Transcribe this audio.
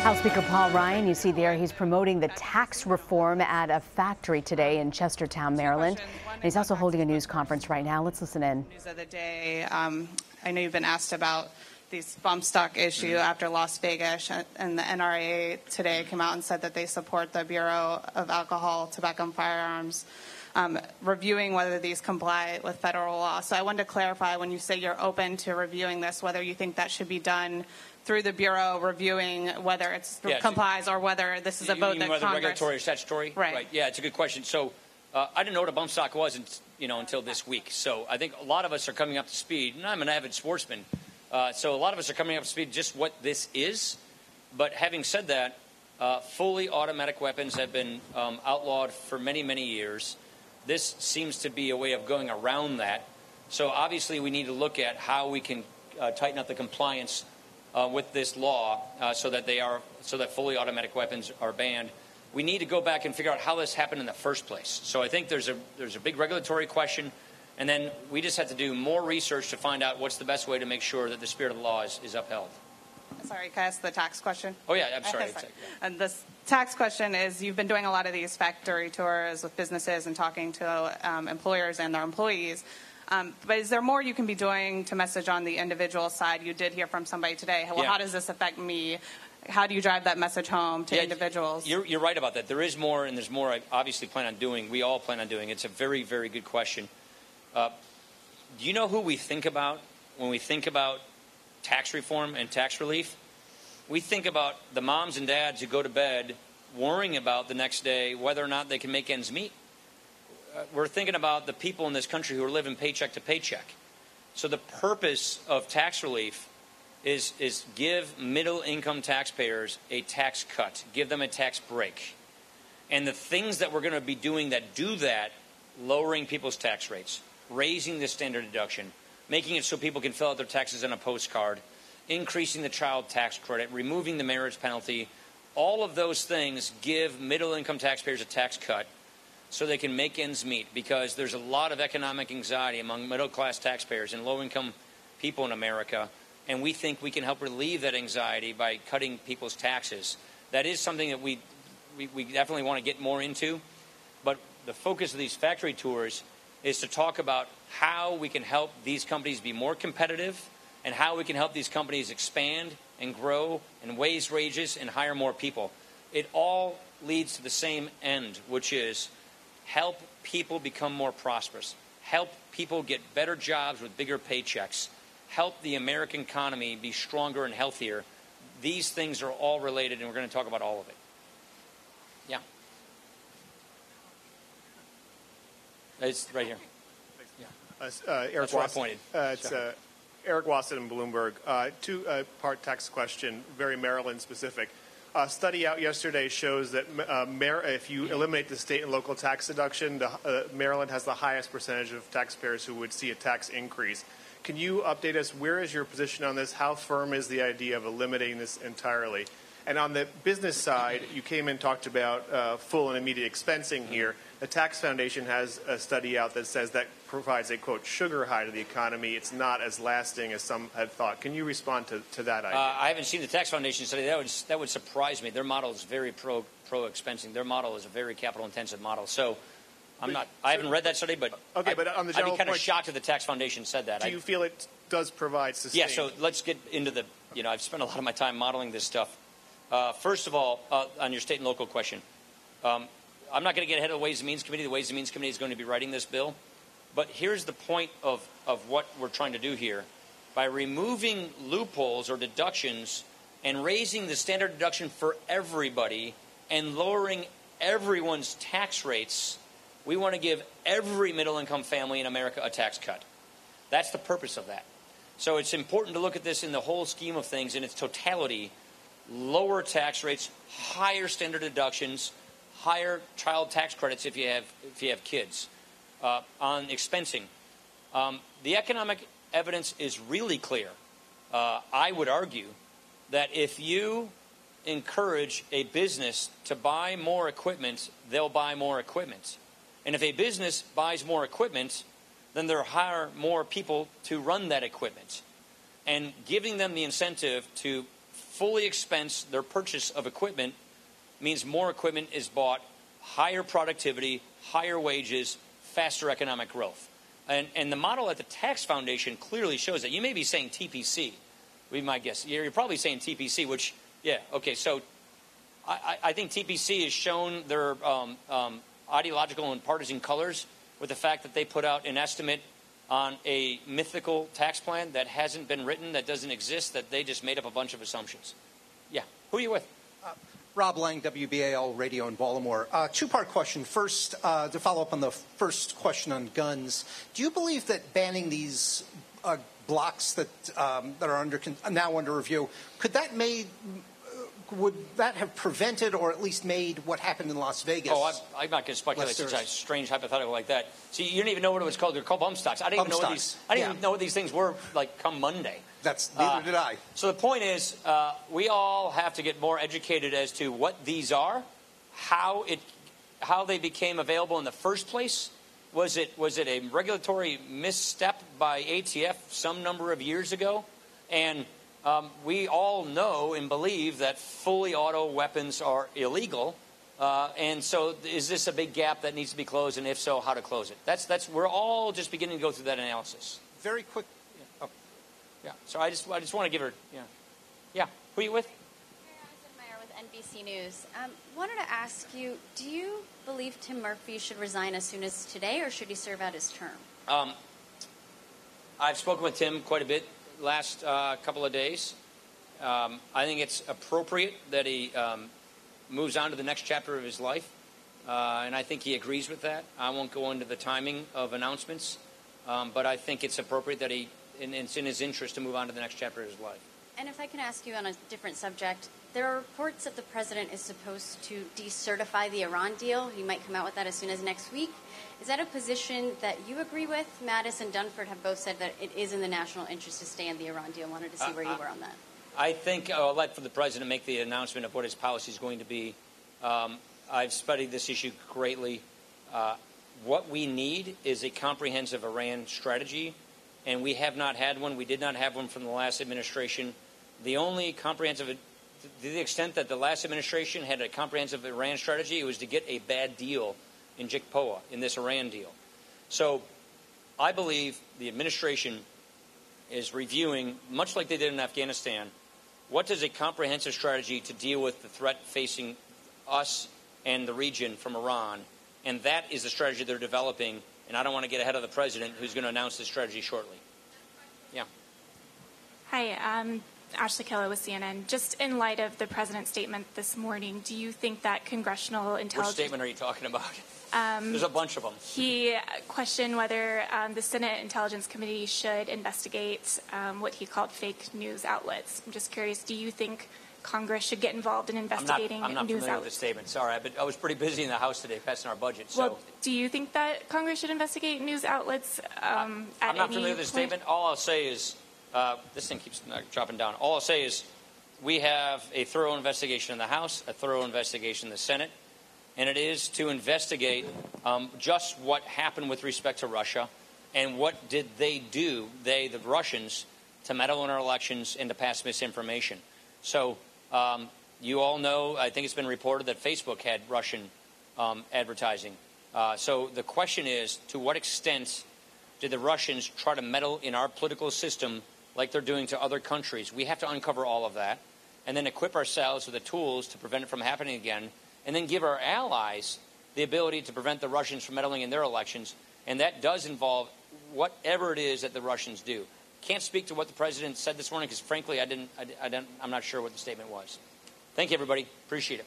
House Speaker Paul Ryan, you see there, he's promoting the tax reform at a factory today in Chestertown, Maryland. And he's also holding a news conference right now. Let's listen in. News of the day. I know you've been asked about these bump stock issue after Las Vegas, and the NRA today came out and said that they support the Bureau of Alcohol, Tobacco, and Firearms reviewing whether these comply with federal law. So I wanted to clarify, when you say you're open to reviewing this, whether you think that should be done through the Bureau reviewing whether it complies or whether this is a vote that whether regulatory or statutory? Right. Yeah, it's a good question. So I didn't know what a bump stock was until this week. So I think a lot of us are coming up to speed, and I'm an avid sportsman, so a lot of us are coming up to speed just what this is. But having said that, fully automatic weapons have been outlawed for many, many years. This seems to be a way of going around that. So obviously we need to look at how we can tighten up the compliance with this law so that fully automatic weapons are banned. We need to go back and figure out how this happened in the first place. So I think there's a big regulatory question, and then we just have to do more research to find out what's the best way to make sure that the spirit of the law is upheld. Sorry, can I ask the tax question? Oh, yeah, I'm sorry. And this tax question is, you've been doing a lot of these factory tours with businesses and talking to employers and their employees. But is there more you can be doing to message on the individual side? You did hear from somebody today. Well, how does this affect me? How do you drive that message home to individuals? You're right about that. There is more, and there's more I obviously plan on doing. We all plan on doing. It's a very, very good question. Do you know who we think about when we think about tax reform and tax relief? We think about the moms and dads who go to bed worrying about the next day whether or not they can make ends meet. We're thinking about the people in this country who are living paycheck to paycheck. So the purpose of tax relief is give middle-income taxpayers a tax cut, give them a tax break. And the things that we're going to be doing that do that, lowering people's tax rates, raising the standard deduction, making it so people can fill out their taxes on a postcard, increasing the child tax credit, removing the marriage penalty, all of those things give middle-income taxpayers a tax cut so they can make ends meet, because there's a lot of economic anxiety among middle-class taxpayers and low-income people in America, and we think we can help relieve that anxiety by cutting people's taxes. That is something that we definitely want to get more into, but the focus of these factory tours is to talk about how we can help these companies be more competitive and how we can help these companies expand and grow and raise wages and hire more people. It all leads to the same end, which is help people become more prosperous, help people get better jobs with bigger paychecks, help the American economy be stronger and healthier. These things are all related, and we're going to talk about all of it. Yeah. It's right here. Eric That's where I pointed. Eric Wasson in Bloomberg. Two-part tax question, very Maryland specific. A study out yesterday shows that if you eliminate the state and local tax deduction, Maryland has the highest percentage of taxpayers who would see a tax increase. Can you update us? Where is your position on this? How firm is the idea of eliminating this entirely? And on the business side, you came and talked about full and immediate expensing here. The Tax Foundation has a study out that says that provides a, quote, sugar high to the economy. It's not as lasting as some had thought. Can you respond to that idea? I haven't seen the Tax Foundation study. That would surprise me. Their model is very pro-expensing. Their model is a very capital-intensive model. So I haven't read that study, but okay, but on the general I'd be kind of shocked if the Tax Foundation said that. Do you feel it does provide sustained? Yeah, so let's get into the, I've spent a lot of my time modeling this stuff. First of all, on your state and local question, I'm not going to get ahead of the Ways and Means Committee. The Ways and Means Committee is going to be writing this bill. But here's the point of what we're trying to do here. By removing loopholes or deductions and raising the standard deduction for everybody and lowering everyone's tax rates, we want to give every middle-income family in America a tax cut. That's the purpose of that. So it's important to look at this in the whole scheme of things in its totality. Lower tax rates, higher standard deductions, higher child tax credits if you have kids. On expensing, the economic evidence is really clear. I would argue that if you encourage a business to buy more equipment, they'll buy more equipment. And if a business buys more equipment, then they'll hire more people to run that equipment. And giving them the incentive to fully expense their purchase of equipment means more equipment is bought, higher productivity, higher wages, faster economic growth. And the model at the Tax Foundation clearly shows that. You may be saying TPC, would be my guess. You're probably saying TPC, which, yeah, okay, so I think TPC has shown their ideological and partisan colors with the fact that they put out an estimate on a mythical tax plan that hasn't been written, that doesn't exist, that they just made up a bunch of assumptions. Yeah, who are you with? Rob Lang, WBAL Radio in Baltimore. Two-part question. First, to follow up on the first question on guns, do you believe that banning these blocks that are now under review, would that have prevented or at least made what happened in Las Vegas? Oh, I'm not going to speculate such a strange hypothetical like that. See, you didn't even know what it was called. They're called bump stocks. I didn't even know what these things were like come Monday. Neither did I. So the point is, we all have to get more educated as to what these are, how they became available in the first place. Was it a regulatory misstep by ATF some number of years ago? And we all know and believe that fully auto weapons are illegal. And so is this a big gap that needs to be closed? And if so, how to close it? We're all just beginning to go through that analysis. Very quick. Yeah. So I just want to give her. Yeah. Who are you with? Meyer with NBC News. Wanted to ask you, do you believe Tim Murphy should resign as soon as today, or should he serve out his term? I've spoken with Tim quite a bit last couple of days. I think it's appropriate that he moves on to the next chapter of his life, and I think he agrees with that. I won't go into the timing of announcements, but I think it's appropriate that it's in his interest to move on to the next chapter of his life. And if I can ask you on a different subject, there are reports that the president is supposed to decertify the Iran deal. He might come out with that as soon as next week. Is that a position that you agree with? Mattis and Dunford have both said that it is in the national interest to stay in the Iran deal. Wanted to see where you were on that. I think I'll let the president make the announcement of what his policy is going to be. I've studied this issue greatly. What we need is a comprehensive Iran strategy, and we have not had one. We did not have one from the last administration. The only comprehensive, to the extent that the last administration had a comprehensive Iran strategy, it was to get a bad deal in JICPOA, in this Iran deal. So I believe the administration is reviewing, much like they did in Afghanistan, what does a comprehensive strategy to deal with the threat facing us and the region from Iran, and that is the strategy they're developing, and I don't want to get ahead of the president, who's going to announce this strategy shortly. Yeah. Hi, I'm Ashley Keller with CNN. Just in light of the president's statement this morning, do you think that congressional intelligence... Which statement are you talking about? There's a bunch of them. He questioned whether the Senate Intelligence Committee should investigate what he called fake news outlets. I'm just curious, do you think Congress should get involved in investigating news outlets? I'm not familiar with the statement. Sorry, but I was pretty busy in the House today passing our budget. So. Well, do you think that Congress should investigate news outlets I'm not familiar with the statement. All I'll say is, this thing keeps dropping down. All I'll say is we have a thorough investigation in the House, a thorough investigation in the Senate, and it is to investigate just what happened with respect to Russia and what did they do, the Russians, to meddle in our elections and to pass misinformation. So you all know, I think it's been reported that Facebook had Russian advertising. So the question is, to what extent did the Russians try to meddle in our political system like they're doing to other countries? We have to uncover all of that and then equip ourselves with the tools to prevent it from happening again, and then give our allies the ability to prevent the Russians from meddling in their elections. And that does involve whatever it is that the Russians do. Can't speak to what the president said this morning because, frankly, I'm not sure what the statement was. Thank you, everybody. Appreciate it.